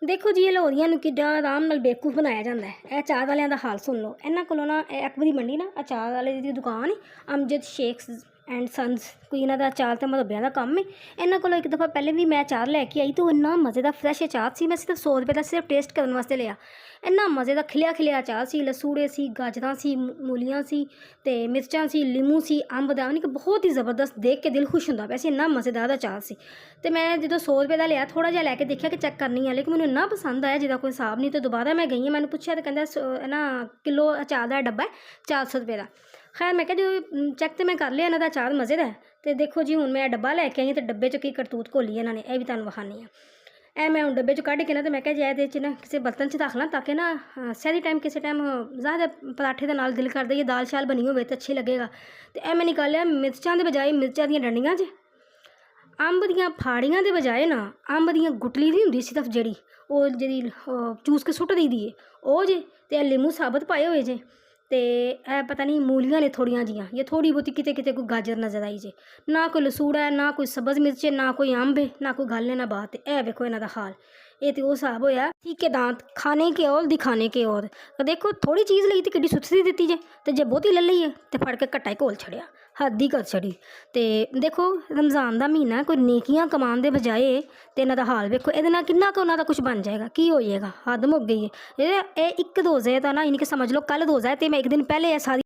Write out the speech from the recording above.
ਦੇਖੋ ਜੀ, ਇਹ ਲਾਹੌਰੀਆਂ ਨੂੰ ਕਿੱਡਾ ਆਰਾਮ ਨਾਲ ਬੇਵਕੂਫ ਬਣਾਇਆ ਜਾਂਦਾ ਹੈ। ਇਹ ਅਚਾਰ ਵਾਲਿਆਂ ਦਾ ਹਾਲ ਸੁਣ ਲਓ। ਇਹਨਾਂ ਕੋਲੋਂ ਨਾ ਇੱਕ ਵਾਰੀ ਮੰਡੀ ਨਾ ਅਚਾਰ ਵਾਲੇ ਦੀ ਦੁਕਾਨ ਅਮਜਦ ਸ਼ੇਖਸ ਐਂਡ ਸੰਸ, ਕੋਈ ਇਹਨਾਂ ਦਾ ਅਚਾਰ ਅਤੇ ਮੁਰੱਬਿਆਂ ਦਾ ਕੰਮ ਹੈ। ਇਹਨਾਂ ਕੋਲੋਂ ਇੱਕ ਦਫਾ ਪਹਿਲੇ ਵੀ ਮੈਂ ਅਚਾਰ ਲੈ ਕੇ ਆਈ ਤਾਂ ਉਹ ਇੰਨਾ ਮਜ਼ੇ ਦਾ ਫਰੈਸ਼ ਅਚਾਰ ਸੀ। ਮੈਂ ਸਿਰਫ 100 ਰੁਪਏ ਦਾ ਸਿਰਫ ਟੇਸਟ ਕਰਨ ਵਾਸਤੇ ਲਿਆ। ਇੰਨਾ ਮਜ਼ੇ ਦਾ ਖਿਲਿਆ ਖਿਲਿਆ ਅਚਾਰ ਸੀ। ਲਸੂੜੇ ਸੀ, ਗਾਜਰਾਂ ਸੀ, ਮੂਲੀਆਂ ਸੀ ਅਤੇ ਮਿਰਚਾਂ ਸੀ, ਲਿਮੂ ਸੀ, ਅੰਬ ਦਾ, ਯਾਨੀ ਕਿ ਬਹੁਤ ਹੀ ਜ਼ਬਰਦਸਤ, ਦੇਖ ਕੇ ਦਿਲ ਖੁਸ਼ ਹੁੰਦਾ ਪਿਆ ਸੀ। ਇੰਨਾ ਮਜ਼ੇਦਾਰ ਅਚਾਰ ਸੀ। ਅਤੇ ਮੈਂ ਜਦੋਂ 100 ਰੁਪਏ ਦਾ ਲਿਆ, ਥੋੜ੍ਹਾ ਜਿਹਾ ਲੈ ਕੇ ਦੇਖਿਆ ਕਿ ਚੈੱਕ ਕਰਨੀ ਆ, ਲੇਕਿਨ ਮੈਨੂੰ ਇੰਨਾ ਪਸੰਦ ਆਇਆ ਜਿਹਦਾ ਕੋਈ ਹਿਸਾਬ ਨਹੀਂ। ਅਤੇ ਦੁਬਾਰਾ ਮੈਂ ਗਈ ਹਾਂ, ਮੈਨੂੰ ਪੁੱਛਿਆ ਤਾਂ ਕਹਿੰਦਾ ਨਾ ਕਿਲੋ ਅਚਾਰ ਦਾ ਡੱਬਾ ਹੈ 400 ਰੁਪਏ ਦਾ। ਖੈਰ ਮੈਂ ਕਿਹਾ ਜੋ ਚੈੱਕ ਤਾਂ ਮੈਂ ਕਰ ਲਿਆ, ਇਹਨਾਂ ਦਾ ਅਚਾਰ ਮਜ਼ੇ ਦਾ। ਅਤੇ ਦੇਖੋ ਜੀ, ਹੁਣ ਮੈਂ ਡੱਬਾ ਲੈ ਕੇ ਆਈ ਹਾਂ ਅਤੇ ਡੱਬੇ 'ਚ ਕੀ ਕਰਤੂਤ ਘੋਲੀ ਇਹਨਾਂ ਨੇ, ਇਹ ਵੀ ਤੁਹਾਨੂੰ ਵਿਖਾਉਂਦੀ ਹਾਂ। ਇਹ ਮੈਂ ਹੁਣ ਡੱਬੇ 'ਚੋਂ ਕੱਢ ਕੇ ਨਾ, ਅਤੇ ਮੈਂ ਕਿਹਾ ਜੇ ਇਹਦੇ 'ਚ ਨਾ ਕਿਸੇ ਬਰਤਨ 'ਚ ਰੱਖ ਲਾਂ ਤਾਂ ਕਿ ਨਾ ਸਹਿਰੀ ਟਾਈਮ ਕਿਸੇ ਟਾਈਮ ਜ਼ਿਆਦਾ ਪਰਾਠੇ ਦੇ ਨਾਲ ਦਿਲ ਕਰਦਾ ਇਹ ਦਾਲ ਸ਼ਾਲ ਬਣੀ ਹੋਵੇ ਤਾਂ ਅੱਛੀ ਲੱਗੇਗਾ। ਅਤੇ ਇਹ ਮੈਂ ਨਿਕਾਲਿਆ ਮਿਰਚਾਂ ਦੇ ਬਜਾਏ ਮਿਰਚਾਂ ਦੀਆਂ ਡੰਡੀਆਂ 'ਚ, ਅੰਬ ਦੀਆਂ ਫਾੜੀਆਂ ਦੇ ਬਜਾਏ ਨਾ ਅੰਬ ਦੀਆਂ ਗੁਟਲੀ ਦੀ ਹੁੰਦੀ ਸਿਰਫ ਜਿਹੜੀ ਚੂਸ ਕੇ ਸੁੱਟ ਦਈਦੀ ਏ ਉਹ ਜੇ, ਅਤੇ ਇਹ ਲਿਮੂ ਸਾਬਤ ਪਾਏ ਹੋਏ ਜੇ, ਅਤੇ ਇਹ ਪਤਾ ਨਹੀਂ ਮੂਲੀਆਂ ਨੇ ਥੋੜ੍ਹੀਆਂ ਜੀਆਂ, ਜਾਂ ਥੋੜ੍ਹੀ ਬਹੁਤੀ ਕਿਤੇ ਕਿਤੇ ਕੋਈ ਗਾਜਰ ਨਜ਼ਰ ਆਈ ਜੇ। ਨਾ ਕੋਈ ਲਸੂੜਾ ਹੈ, ਨਾ ਕੋਈ ਸਬਜ਼ ਮਿਰਚ ਹੈ, ਨਾ ਕੋਈ ਅੰਬ ਹੈ, ਨਾ ਕੋਈ ਗੱਲ ਹੈ, ਨਾ ਬਾਤ ਹੈ। ਇਹ ਵੇਖੋ ਇਹਨਾਂ ਦਾ ਹਾਲ। ਇਹ ਤਾਂ ਉਹ ਹਿਸਾਬ ਹੋਇਆ ਠੀਕ ਹੈ, ਦਾਂਤ ਖਾਣੇ ਕੇ ਔਰ ਦਿਖਾਣੇ ਕੇ ਔਰ। ਦੇਖੋ ਥੋੜ੍ਹੀ ਚੀਜ਼ ਲਈ ਤਾਂ ਕਿੱਡੀ ਸੁਥਰੀ ਦਿੱਤੀ ਜੇ, ਅਤੇ ਜੇ ਬਹੁਤੀ ਲੈ ਲਈਏ ਤਾਂ ਫੜ ਕੇ ਘੱਟਾ ਹੀ ਘੋਲ ਛੜਿਆ, ਹੱਦ ਹੀ ਕਰ ਛੜੀ। ਅਤੇ ਦੇਖੋ ਰਮਜ਼ਾਨ ਦਾ ਮਹੀਨਾ, ਕੋਈ ਨੇਕੀਆਂ ਕਮਾਉਣ ਦੇ ਬਜਾਏ ਅਤੇ ਇਹਨਾਂ ਦਾ ਹਾਲ ਵੇਖੋ। ਇਹਦੇ ਨਾਲ ਕਿੰਨਾ ਕੁ ਉਹਨਾਂ ਦਾ ਕੁਛ ਬਣ ਜਾਏਗਾ, ਕੀ ਹੋ ਜਾਏਗਾ, ਹੱਦ ਮੁੱਕ ਗਈ ਹੈ। ਇਹ ਇੱਕ ਰੋਜ਼ੇ ਤਾਂ ਨਾ, ਯਾਨੀ ਕਿ ਸਮਝ ਲਓ ਕੱਲ੍ਹ ਰੋਜ਼ਾ ਹੈ, ਅਤੇ ਮੈਂ ਇੱਕ ਦਿਨ ਪਹਿਲੇ ਇਹ ਸਾਰੀ